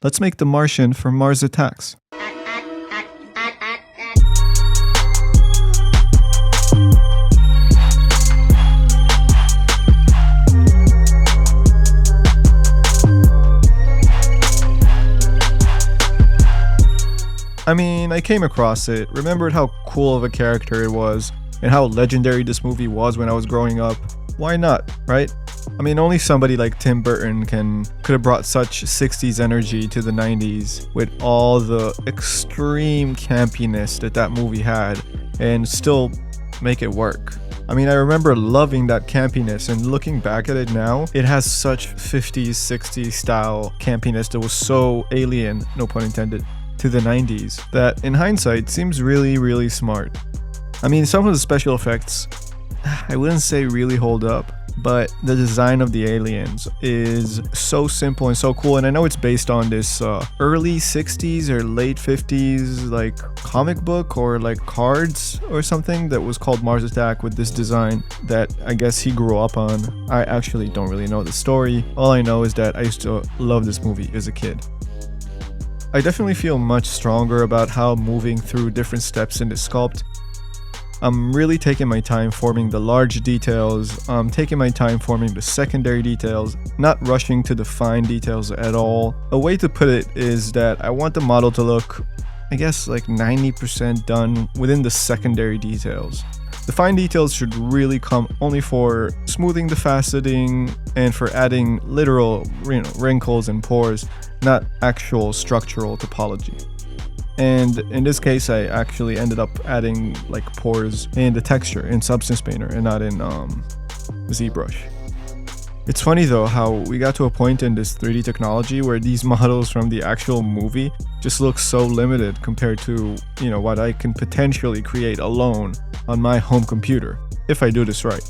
Let's make the Martian from Mars Attacks. I mean, I came across it, remembered how cool of a character it was, and how legendary this movie was when I was growing up. Why not, right? I mean, only somebody like Tim Burton could have brought such 60s energy to the 90s with all the extreme campiness that movie had and still make it work. I mean, I remember loving that campiness, and looking back at it now, it has such 50s, 60s style campiness that was so alien, no pun intended, to the 90s, that in hindsight seems really, really smart. I mean, some of the special effects, I wouldn't say really hold up, but the design of the aliens is so simple and so cool. And I know it's based on this early 60s or late 50s like comic book or like cards or something that was called Mars Attack, with this design that I guess he grew up on. I actually don't really know the story. All I know is that I used to love this movie as a kid. I definitely feel much stronger about how moving through different steps in the sculpt. I'm really taking my time forming the large details, I'm taking my time forming the secondary details, not rushing to the fine details at all. A way to put it is that I want the model to look, I guess, like 90% done within the secondary details. The fine details should really come only for smoothing the faceting and for adding literal, wrinkles and pores, not actual structural topology. And in this case, I actually ended up adding like pores in the texture in Substance Painter and not in Zbrush. It's funny though how we got to a point in this 3D technology where these models from the actual movie just look so limited compared to, what I can potentially create alone on my home computer, if I do this right.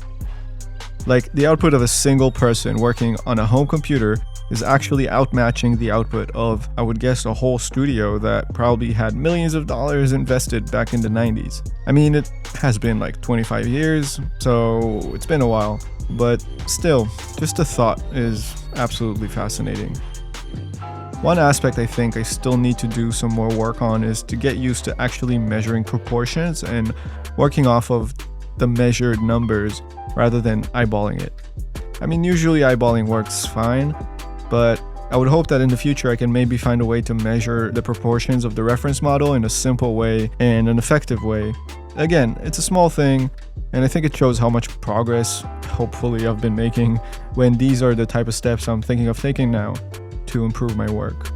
Like, the output of a single person working on a home computer is actually outmatching the output of, I would guess, a whole studio that probably had millions of dollars invested back in the 90s. I mean, it has been like 25 years, so it's been a while, but still, just a thought is absolutely fascinating. One aspect I think I still need to do some more work on is to get used to actually measuring proportions and working off of the measured numbers rather than eyeballing it. I mean, usually eyeballing works fine, but I would hope that in the future I can maybe find a way to measure the proportions of the reference model in a simple way and an effective way. Again, it's a small thing, and I think it shows how much progress, hopefully, I've been making when these are the type of steps I'm thinking of taking now to improve my work.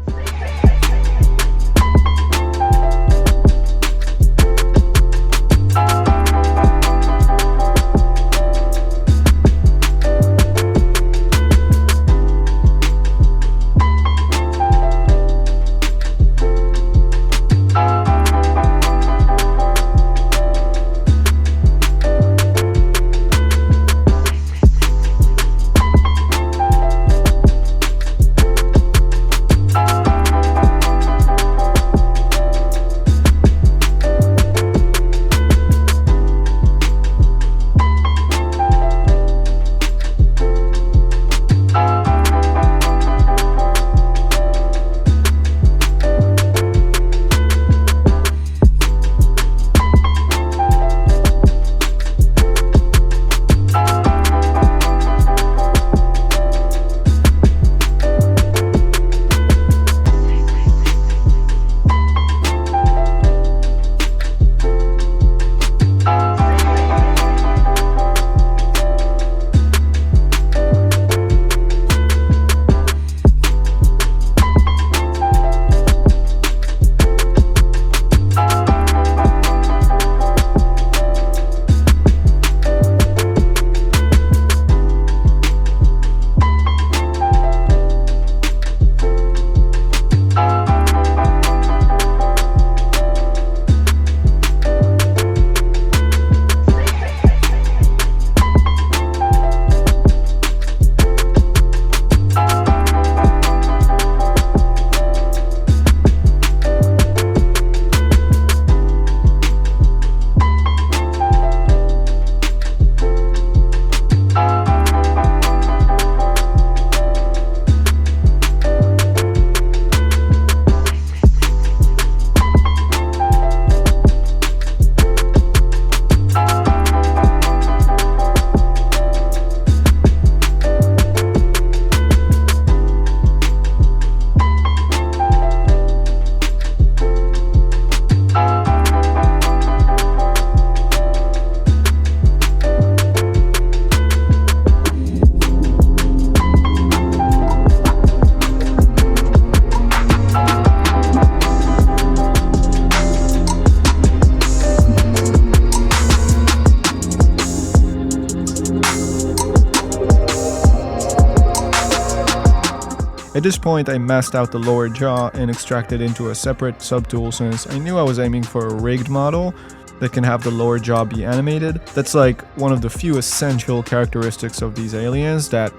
At this point, I masked out the lower jaw and extracted into a separate subtool since I knew I was aiming for a rigged model that can have the lower jaw be animated. That's like one of the few essential characteristics of these aliens, that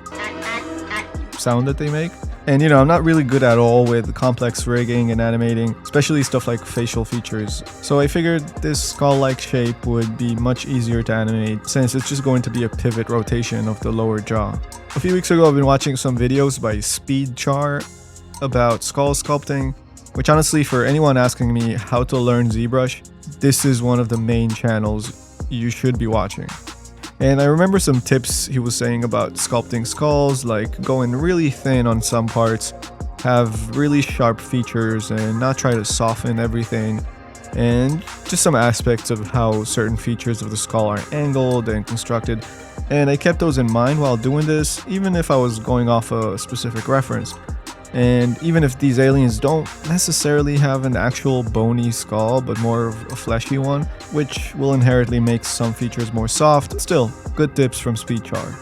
sound that they make. And you know, I'm not really good at all with complex rigging and animating, especially stuff like facial features. So I figured this skull-like shape would be much easier to animate since it's just going to be a pivot rotation of the lower jaw. A few weeks ago, I've been watching some videos by Speedchar about skull sculpting, which honestly, for anyone asking me how to learn Zbrush, this is one of the main channels you should be watching. And I remember some tips he was saying about sculpting skulls, like going really thin on some parts, have really sharp features and not try to soften everything, and just some aspects of how certain features of the skull are angled and constructed. And I kept those in mind while doing this, even if I was going off a specific reference. And even if these aliens don't necessarily have an actual bony skull, but more of a fleshy one, which will inherently make some features more soft, still, good tips from Speedchar.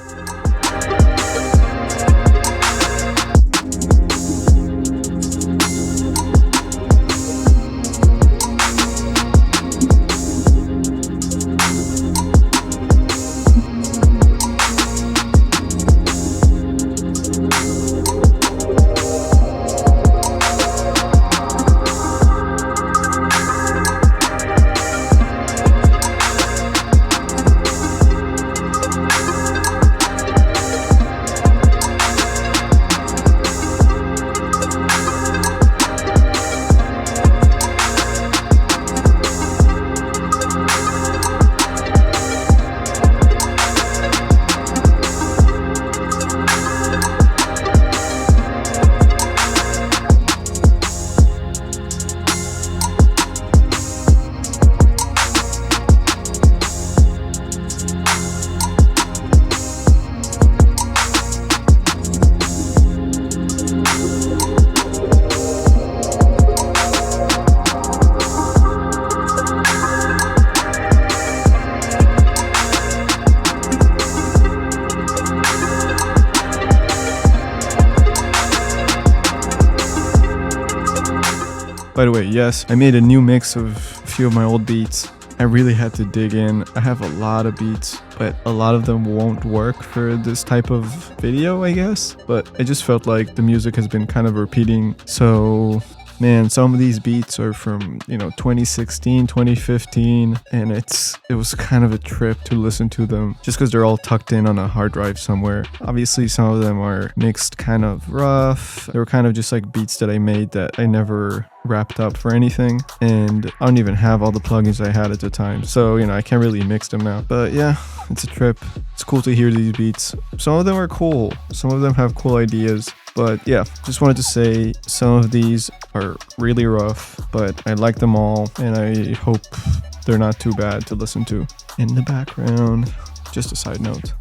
By the way, yes, I made a new mix of a few of my old beats. I really had to dig in. I have a lot of beats, but a lot of them won't work for this type of video, I guess. But I just felt like the music has been kind of repeating. So, man, some of these beats are from, 2016, 2015, and it was kind of a trip to listen to them just because they're all tucked in on a hard drive somewhere. Obviously, some of them are mixed kind of rough. They were kind of just like beats that I made that I never wrapped up for anything, and I don't even have all the plugins I had at the time, so I can't really mix them now. But yeah, it's a trip. It's cool to hear these beats. Some of them are cool, some of them have cool ideas, but yeah, just wanted to say some of these are really rough, but I like them all, and I hope they're not too bad to listen to. In the background, just a side note.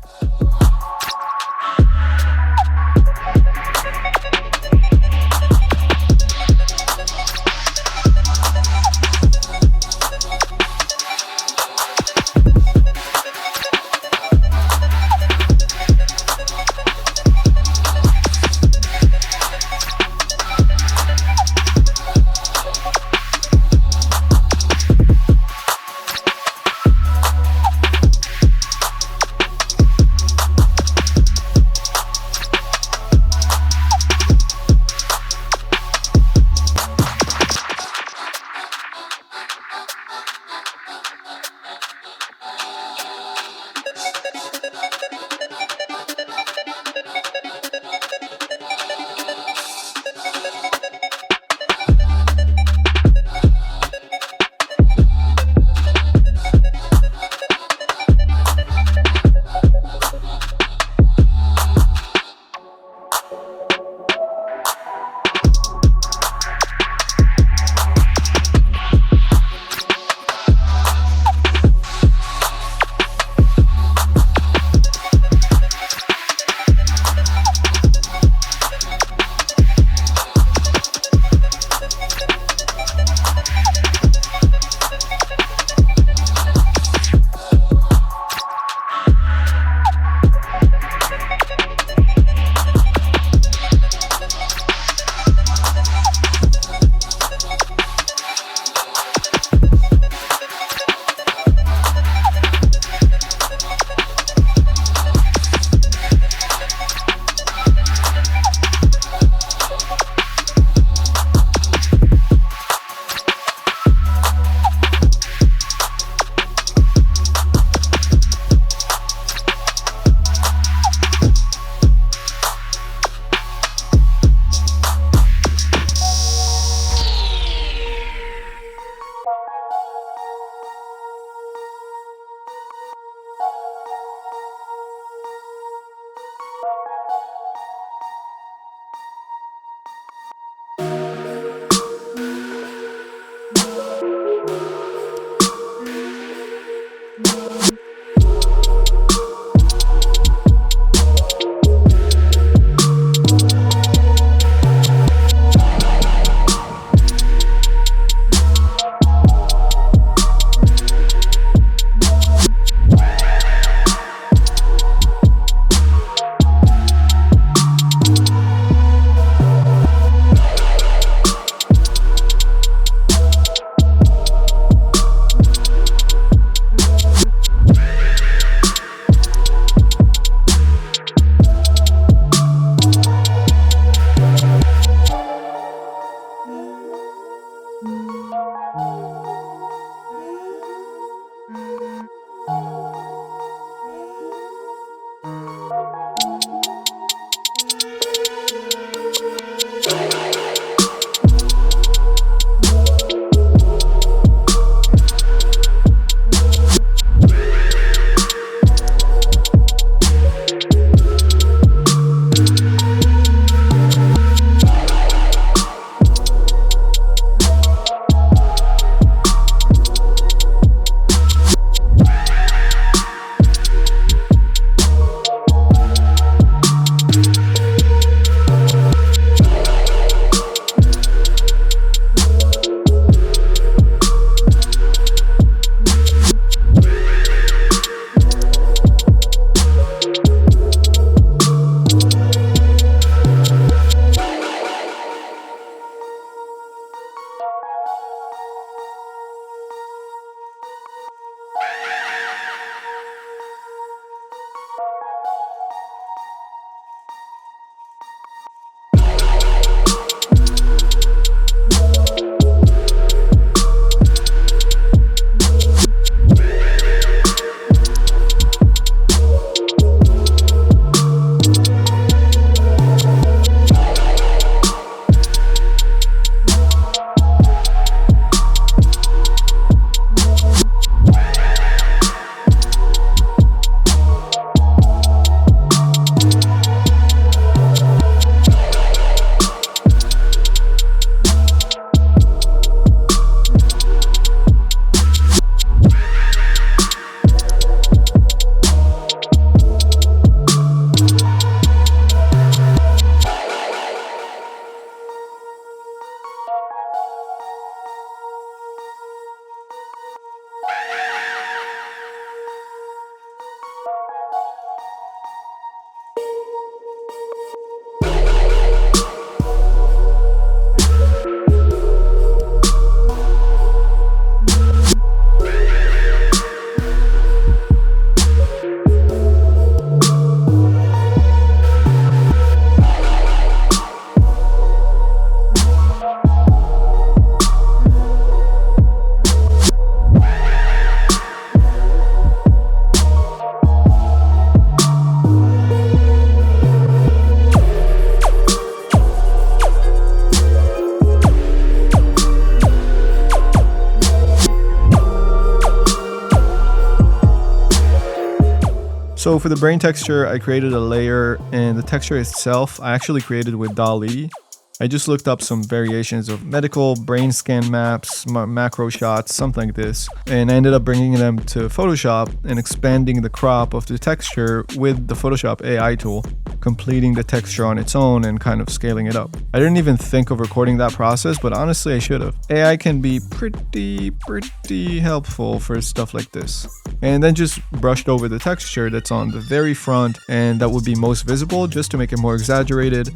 So for the brain texture, I created a layer, and the texture itself I actually created with DALL-E. I just looked up some variations of medical brain scan maps, macro shots, something like this, and I ended up bringing them to Photoshop and expanding the crop of the texture with the Photoshop AI tool, completing the texture on its own and kind of scaling it up. I didn't even think of recording that process, but honestly I should have. AI can be pretty helpful for stuff like this. And then just brushed over the texture that's on the very front and that would be most visible just to make it more exaggerated.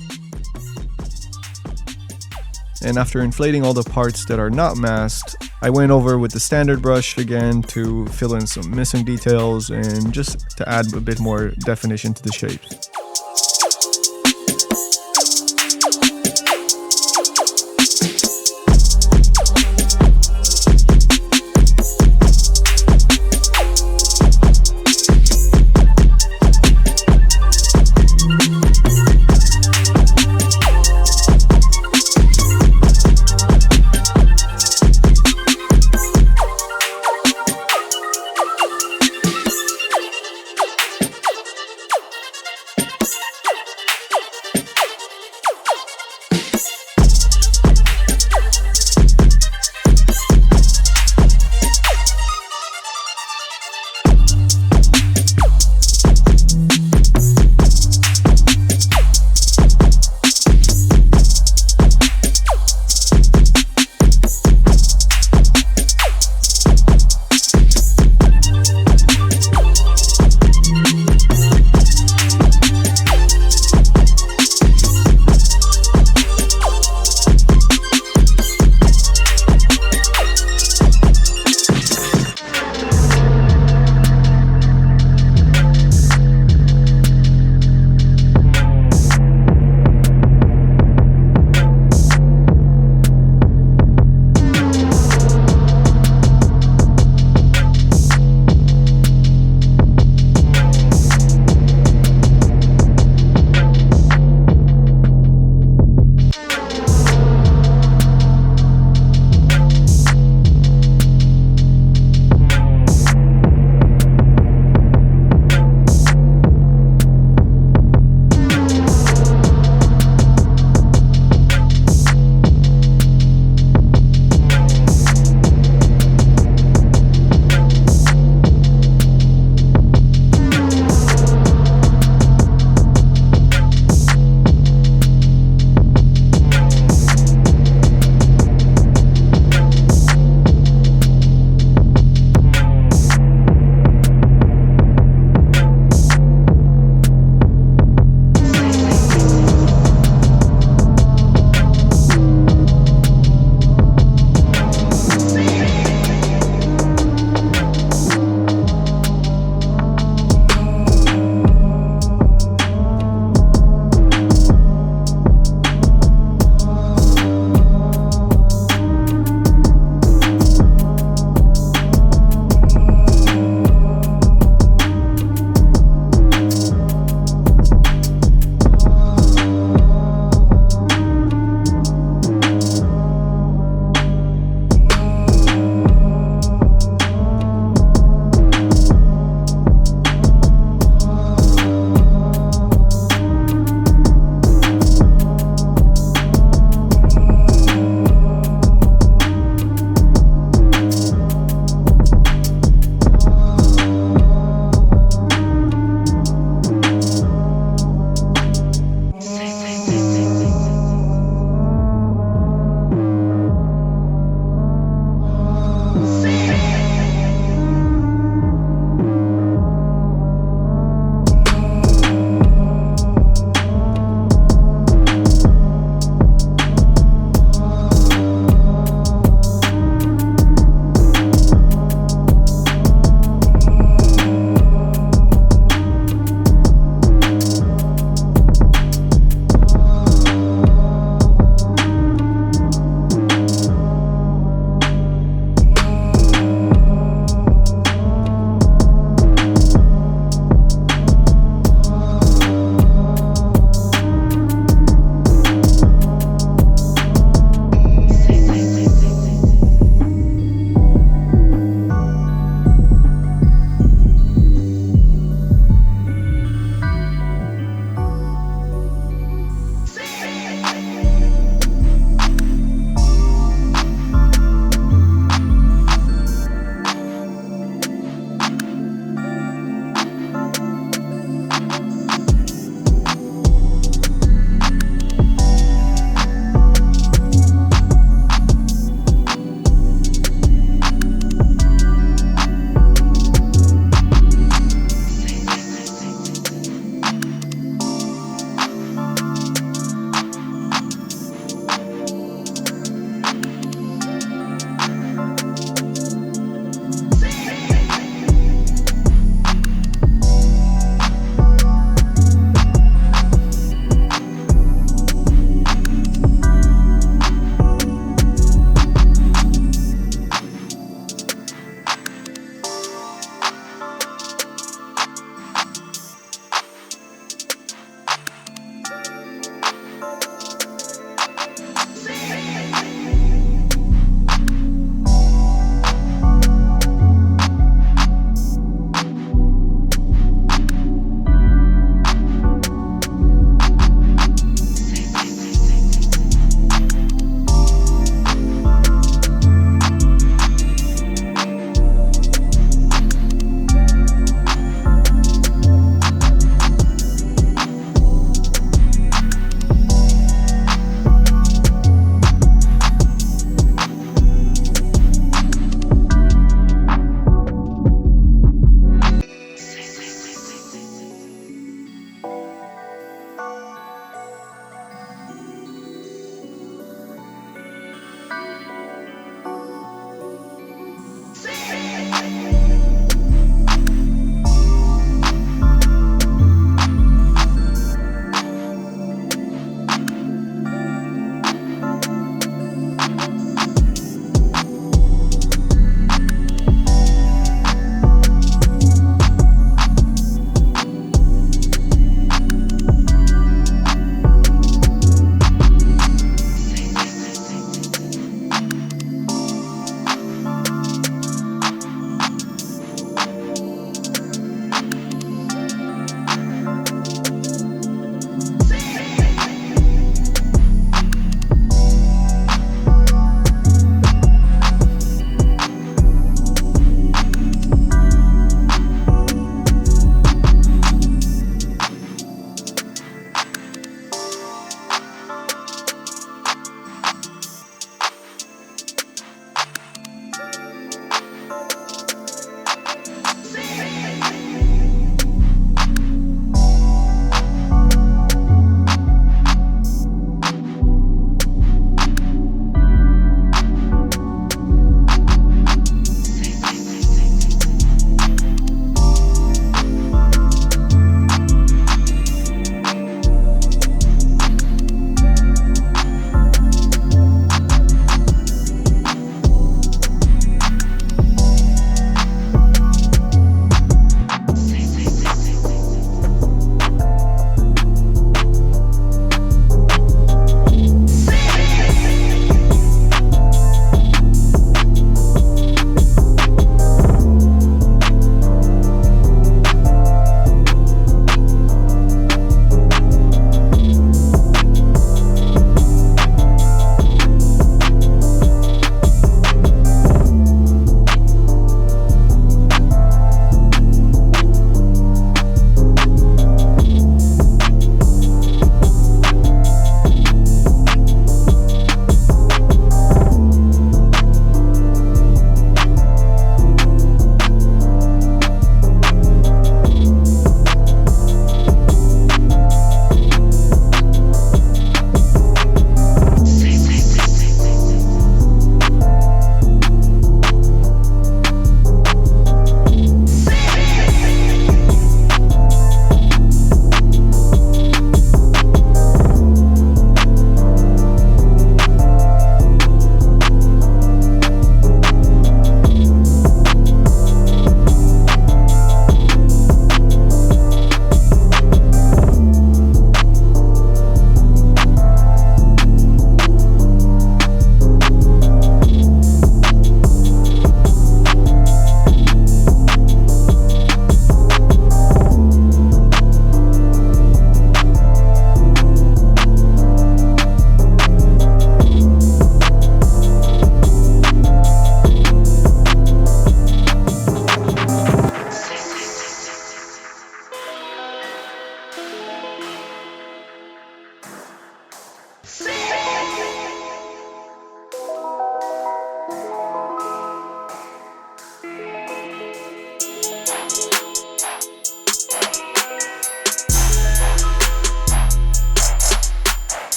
And after inflating all the parts that are not masked, I went over with the standard brush again to fill in some missing details and just to add a bit more definition to the shapes.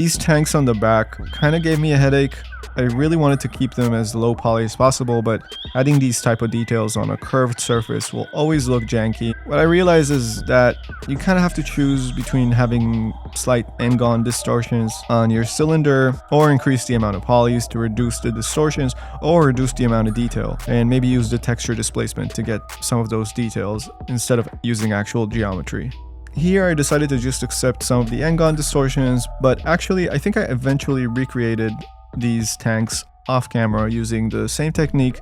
These tanks on the back kind of gave me a headache. I really wanted to keep them as low poly as possible, but adding these type of details on a curved surface will always look janky. What I realize is that you kind of have to choose between having slight end-on distortions on your cylinder, or increase the amount of polys to reduce the distortions, or reduce the amount of detail, and maybe use the texture displacement to get some of those details instead of using actual geometry. Here I decided to just accept some of the end-on distortions, but actually I think I eventually recreated these tanks off camera using the same technique,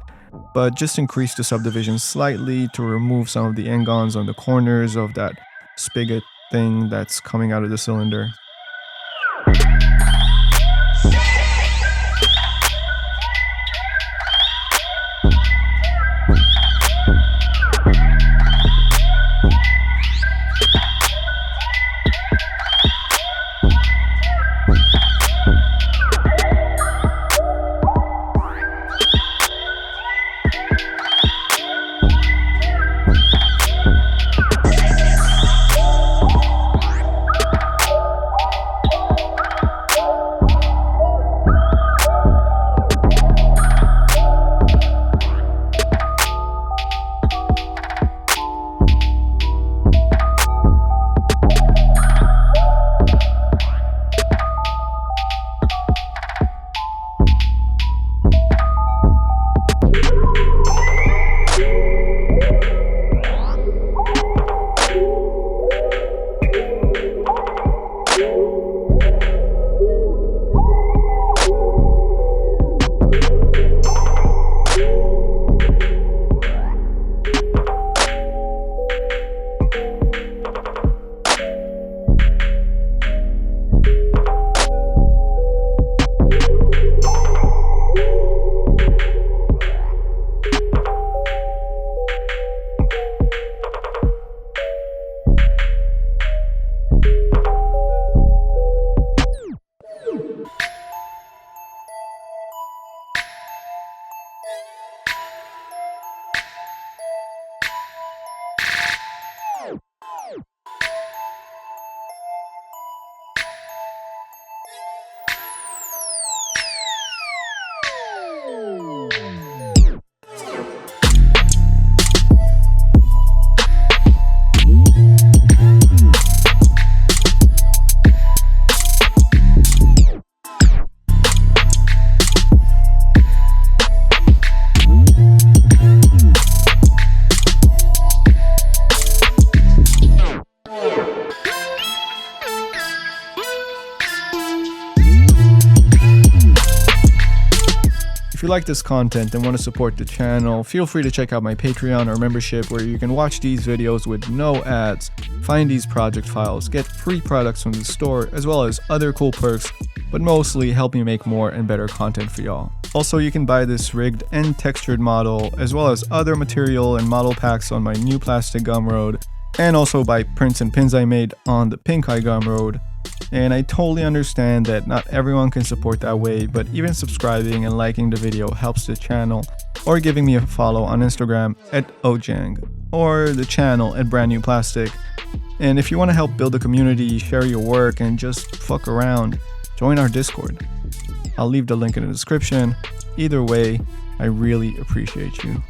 but just increased the subdivision slightly to remove some of the end-ons on the corners of that spigot thing that's coming out of the cylinder. If you like this content and want to support the channel, feel free to check out my Patreon or membership, where you can watch these videos with no ads, find these project files, get free products from the store, as well as other cool perks, but mostly help me make more and better content for y'all. Also, you can buy this rigged and textured model, as well as other material and model packs on my new plastic Gumroad, and also buy prints and pins I made on the Pink Eye Gumroad. And I totally understand that not everyone can support that way, but even subscribing and liking the video helps the channel, or giving me a follow on Instagram @ojang, or the channel @brandnewplastic. And if you want to help build a community, share your work, and just fuck around, join our Discord. I'll leave the link in the description. Either way, I really appreciate you.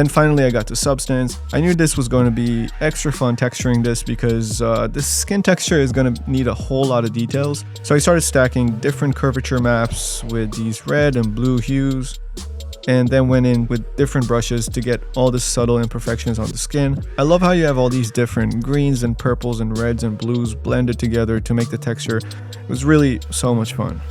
Then finally I got to substance. I knew this was going to be extra fun texturing this because this skin texture is going to need a whole lot of details. So I started stacking different curvature maps with these red and blue hues, and then went in with different brushes to get all the subtle imperfections on the skin. I love how you have all these different greens and purples and reds and blues blended together to make the texture. It was really so much fun.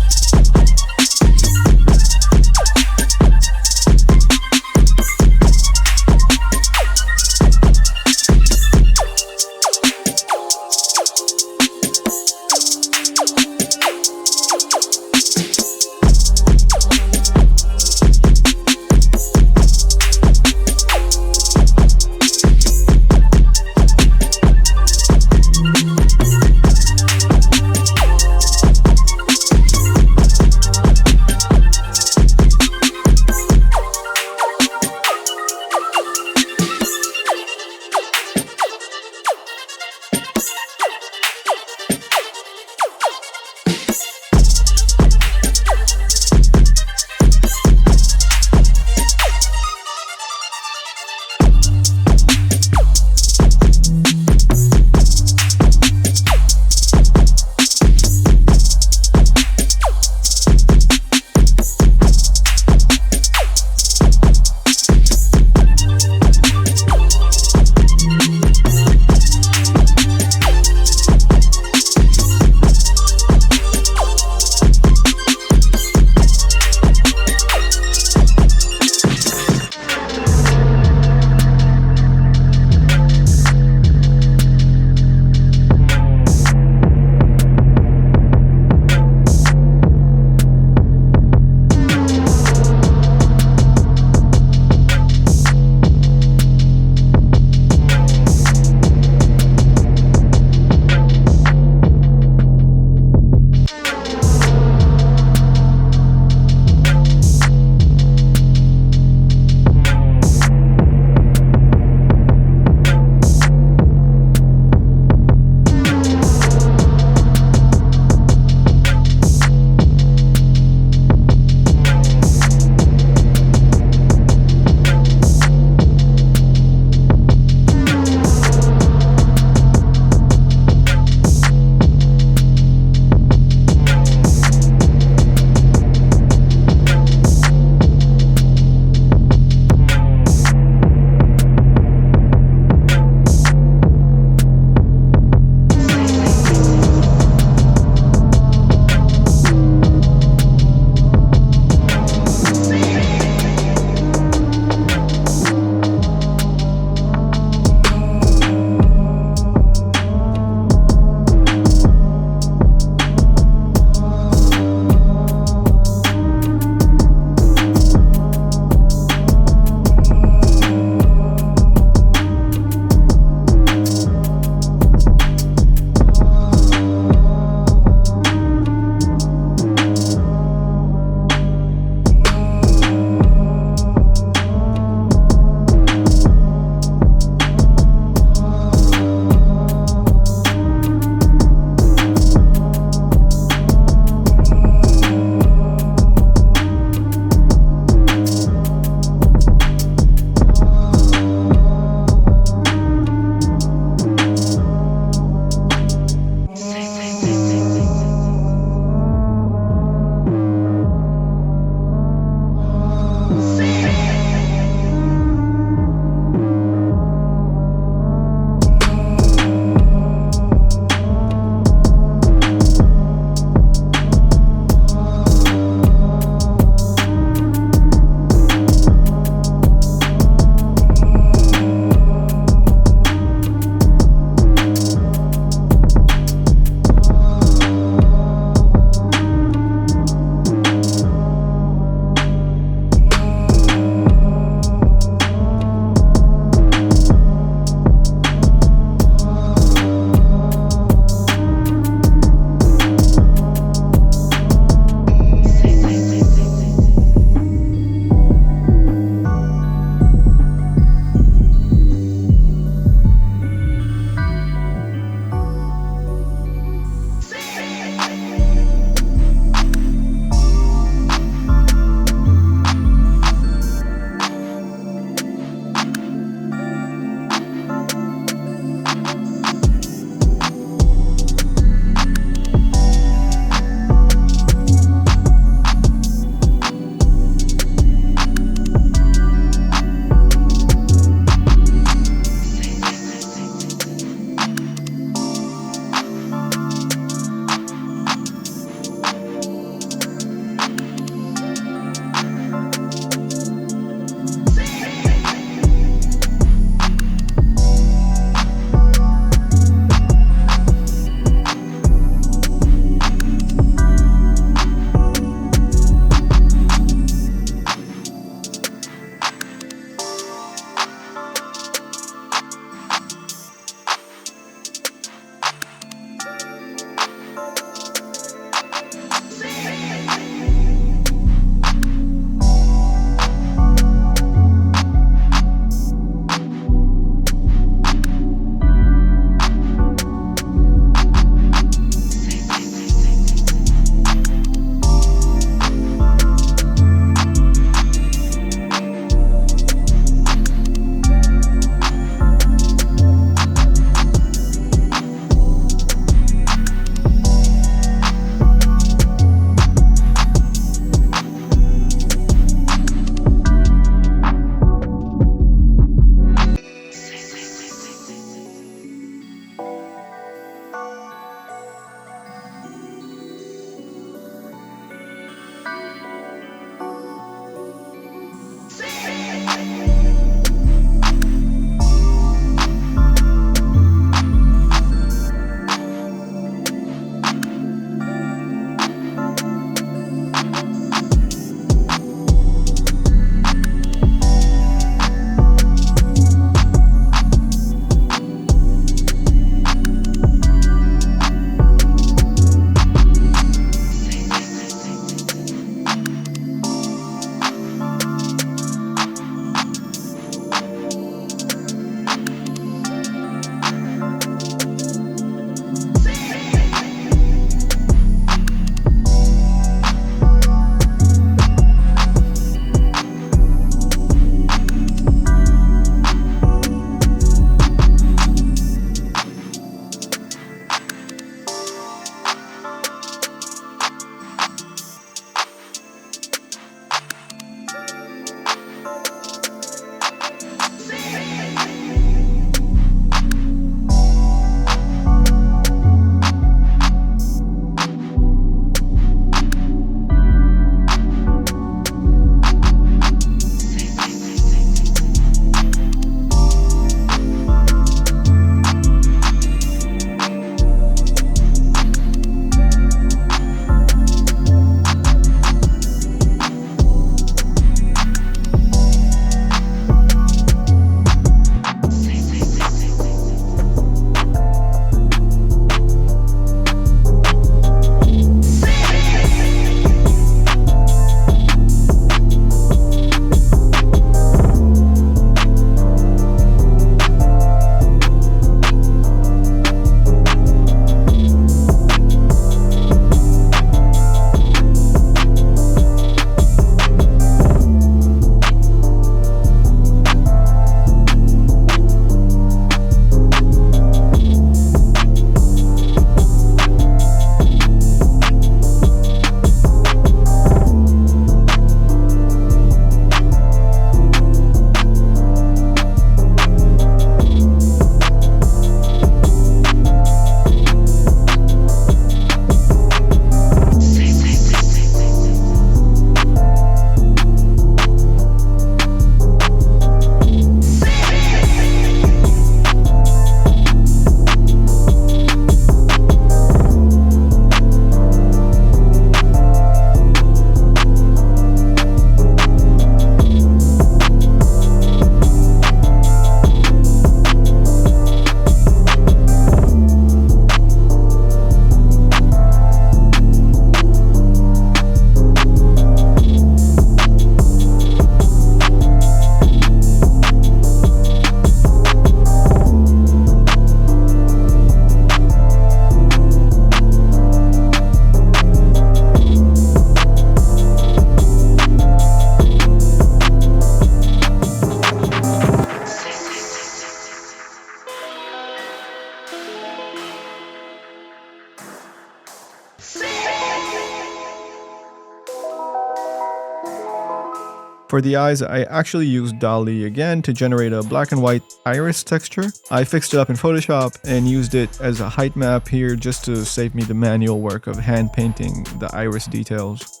For the eyes, I actually used DALL-E again to generate a black and white iris texture. I fixed it up in Photoshop and used it as a height map here just to save me the manual work of hand painting the iris details.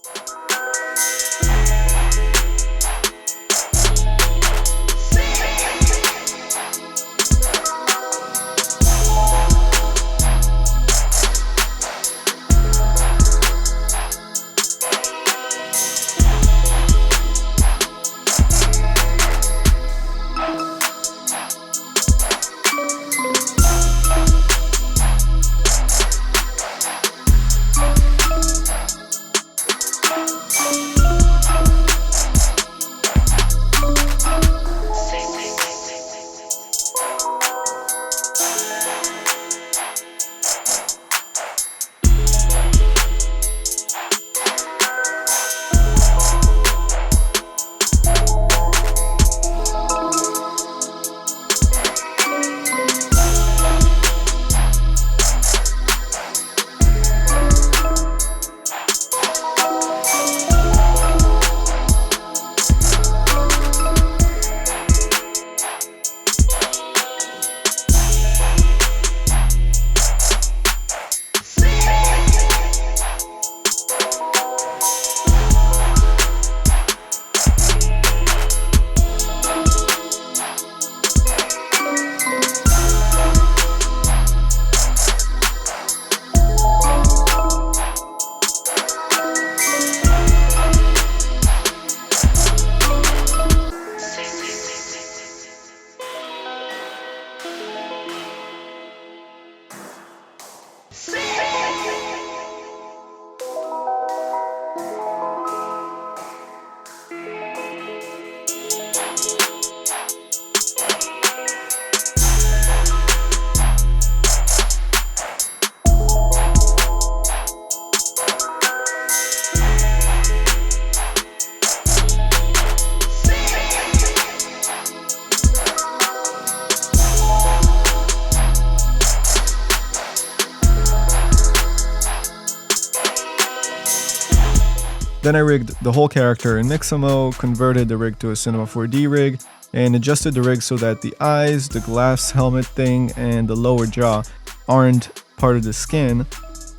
Then I rigged the whole character in Mixamo, converted the rig to a Cinema 4D rig, and adjusted the rig so that the eyes, the glass helmet thing, and the lower jaw aren't part of the skin.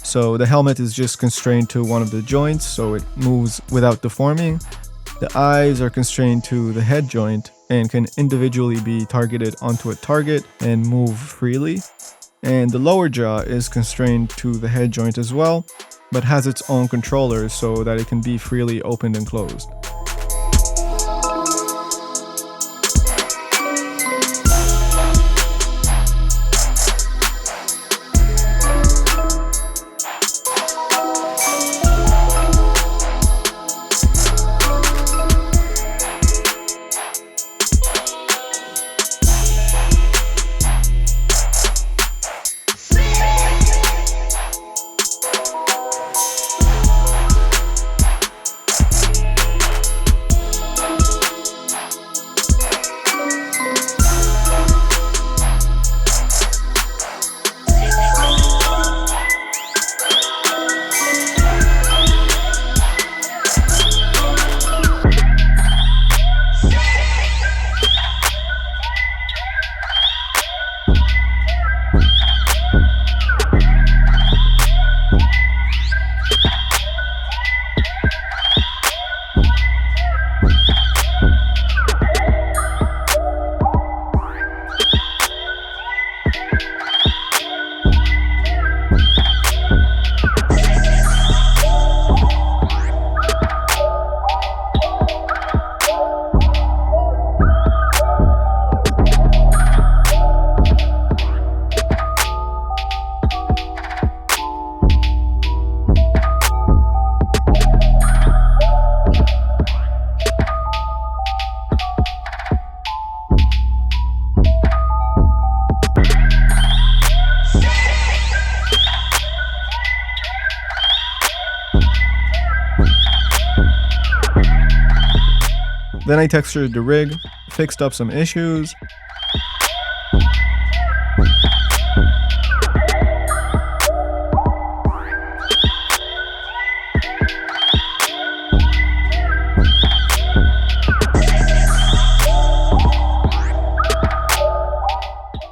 So the helmet is just constrained to one of the joints, so it moves without deforming. The eyes are constrained to the head joint and can individually be targeted onto a target and move freely. And the lower jaw is constrained to the head joint as well, but has its own controllers so that it can be freely opened and closed. Then I textured the rig, fixed up some issues,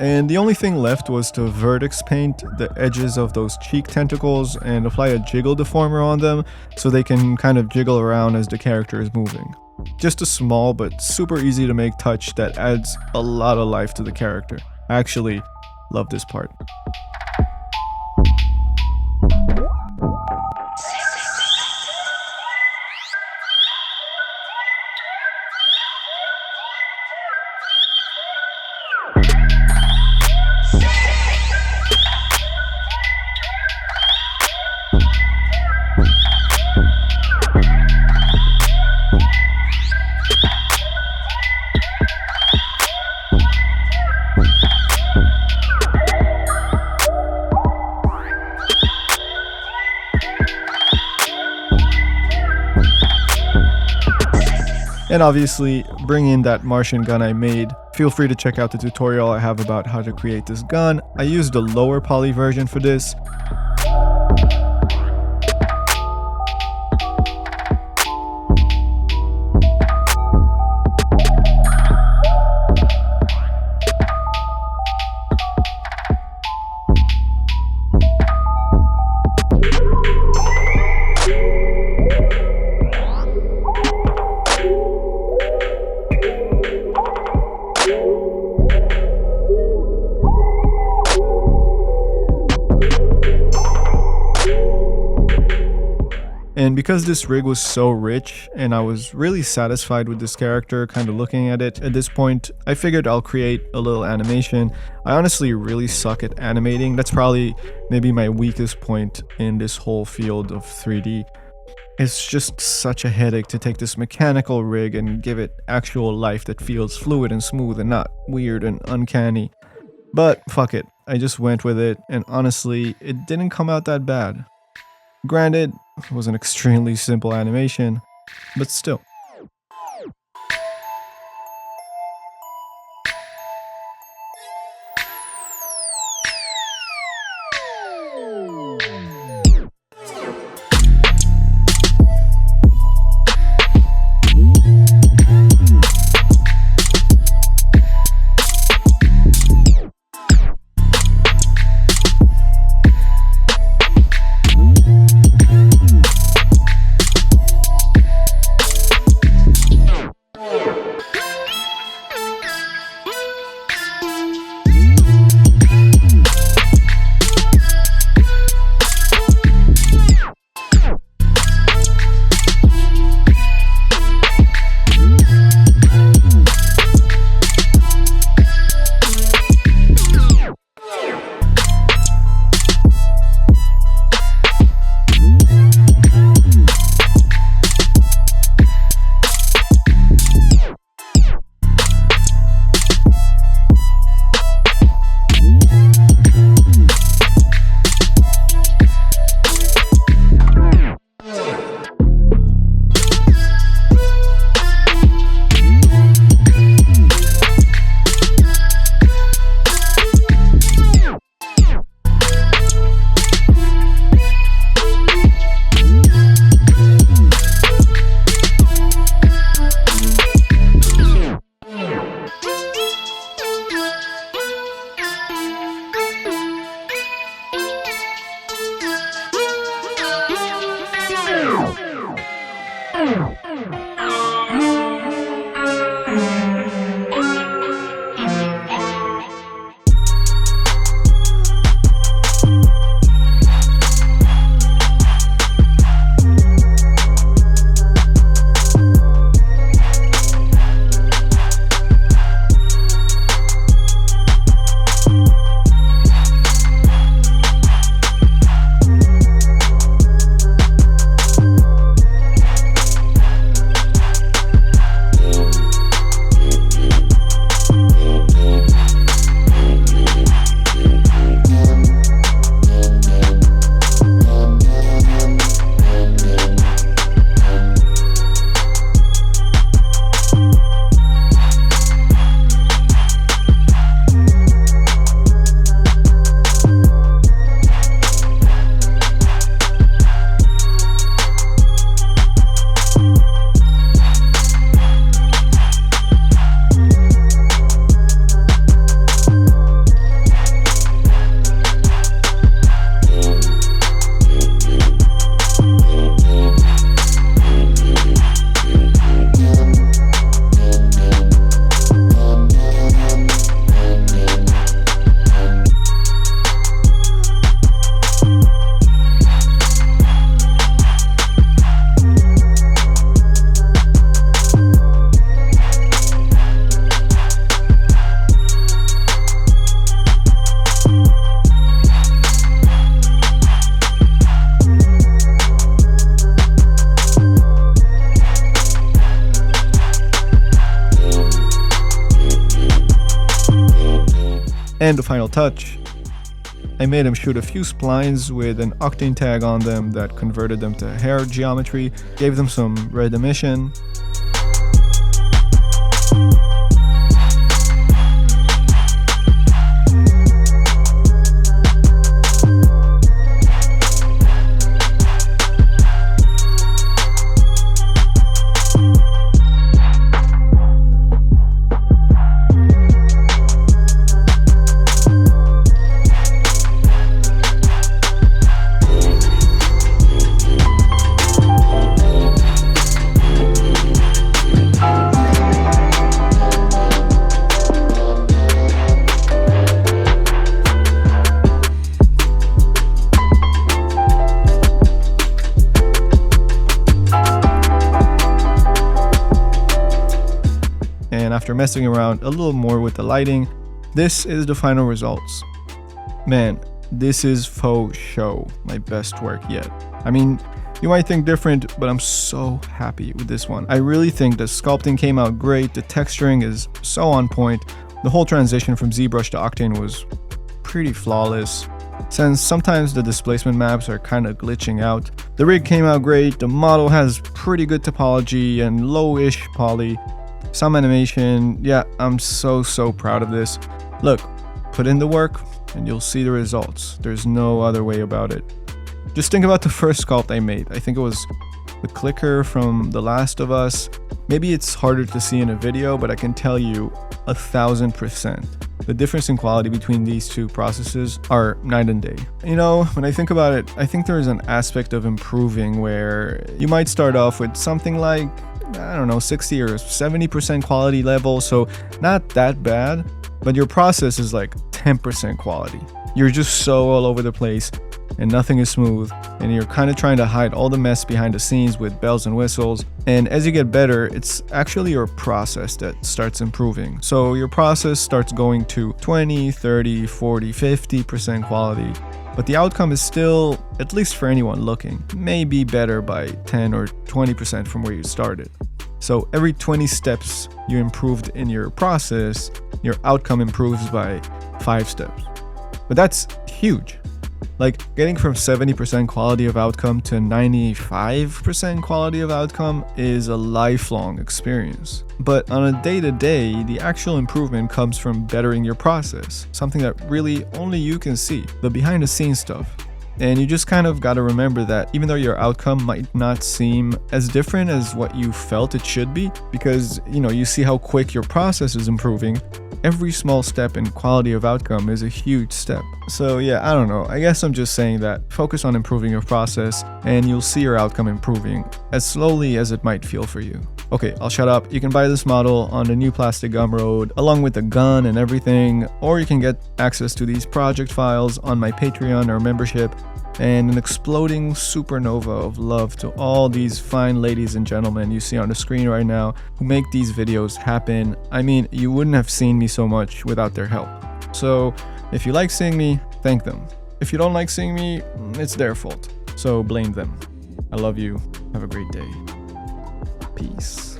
And the only thing left was to vertex paint the edges of those cheek tentacles and apply a jiggle deformer on them so they can kind of jiggle around as the character is moving. Just a small but super easy to make touch that adds a lot of life to the character. I actually love this part. And obviously, bring in that Martian gun I made. Feel free to check out the tutorial I have about how to create this gun. I used the lower poly version for this. And because this rig was so rich and I was really satisfied with this character kind of looking at it at this point, I figured I'll create a little animation. I honestly really suck at animating. That's probably maybe my weakest point in this whole field of 3D. It's just such a headache to take this mechanical rig and give it actual life that feels fluid and smooth and not weird and uncanny. But fuck it, I just went with it, and honestly, it didn't come out that bad. Granted, it was an extremely simple animation, but still. And the final touch, I made him shoot a few splines with an Octane tag on them that converted them to hair geometry, gave them some red emission. And after messing around a little more with the lighting, this is the final results. Man, this is faux show, my best work yet. I mean, you might think different, but I'm so happy with this one. I really think the sculpting came out great, the texturing is so on point, the whole transition from Zbrush to Octane was pretty flawless. Since sometimes the displacement maps are kind of glitching out. The rig came out great, the model has pretty good topology and low-ish poly. Some animation, yeah, I'm so proud of this. Look, put in the work and you'll see the results. There's no other way about it. Just think about the first sculpt I made. I think it was the clicker from The Last of Us. Maybe it's harder to see in a video, but I can tell you 1000%. The difference in quality between these two processes are night and day. You know, when I think about it, I think there is an aspect of improving where you might start off with something like, I don't know, 60 or 70% quality level, so not that bad, but your process is like 10% quality. You're just so all over the place and nothing is smooth, and you're kind of trying to hide all the mess behind the scenes with bells and whistles. And as you get better, it's actually your process that starts improving. So your process starts going to 20, 30, 40, 50% quality, but the outcome is still, at least for anyone looking, maybe better by 10 or 20% from where you started. So every 20 steps you improved in your process, your outcome improves by 5 steps. But that's huge. Like, getting from 70% quality of outcome to 95% quality of outcome is a lifelong experience. But on a day-to-day, the actual improvement comes from bettering your process, something that really only you can see, the behind-the-scenes stuff. And you just kind of gotta remember that even though your outcome might not seem as different as what you felt it should be, because, you know, you see how quick your process is improving, every small step in quality of outcome is a huge step. So yeah, I don't know, I guess I'm just saying that focus on improving your process and you'll see your outcome improving as slowly as it might feel for you. Okay, I'll shut up. You can buy this model on the new Plastic Gumroad along with the gun and everything, or you can get access to these project files on my Patreon or membership, and an exploding supernova of love to all these fine ladies and gentlemen you see on the screen right now who make these videos happen. I mean, you wouldn't have seen me so much without their help. So if you like seeing me, thank them. If you don't like seeing me, it's their fault. So blame them. I love you. Have a great day. Peace.